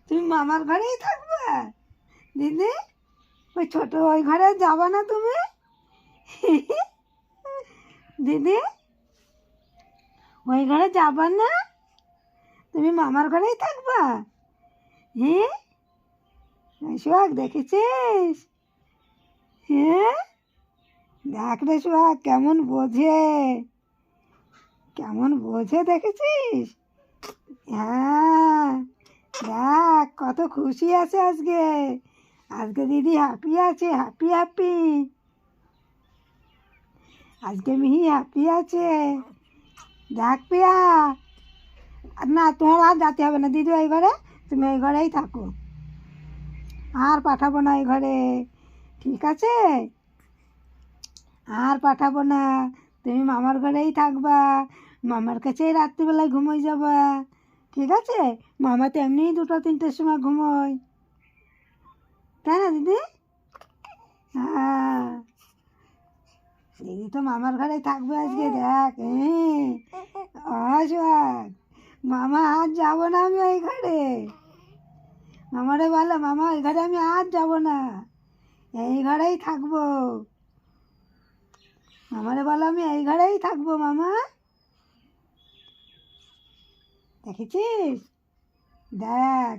তুমি মামার ঘরেই থাকবে দিদি? ওই ছোট ওই ঘরে যাবা না তুমি? দিদি ওই ঘরে যাবা না? তুমি মামার ঘরেই থাকবা? হ্যাঁ সোহাগ দেখেছিস? হ্যাঁ দেখ রে সোহাগ কেমন বোঝে, কেমন বোঝে দেখেছিস? হ্যাঁ দেখ কত খুশি আছে আজকে, আজকে দিদি হ্যাপি আছে, হ্যাপি হ্যাপি। আজকে মিহি হ্যাপি আছে। দেখ পিয়া, না তোমার আর যেতে হবে না দিদি ওই ঘরে, তুমি ওই ঘরেই থাকো, আর পাঠাবো না ওই ঘরে, ঠিক আছে? আর পাঠাবো না, তুমি মামার ঘরেই থাকবা, মামার কাছেই রাত্রিবেলায় ঘুমোই যাবা, ঠিক আছে? মামা তো এমনিই 2-3টের সময় ঘুমোয়, তাই না দিদি? হ্যাঁ দিদি তো মামার ঘরেই থাকবে আজকে, দেখ সোহাগ মামা আর যাবো না আমি ওই ঘরে, মামারে বলো মামা ওই ঘরে আমি আর যাবো না, এই ঘরেই থাকবো, মামারে বলো আমি এই ঘরেই থাকবো মামা। দেখেছিস? দেখ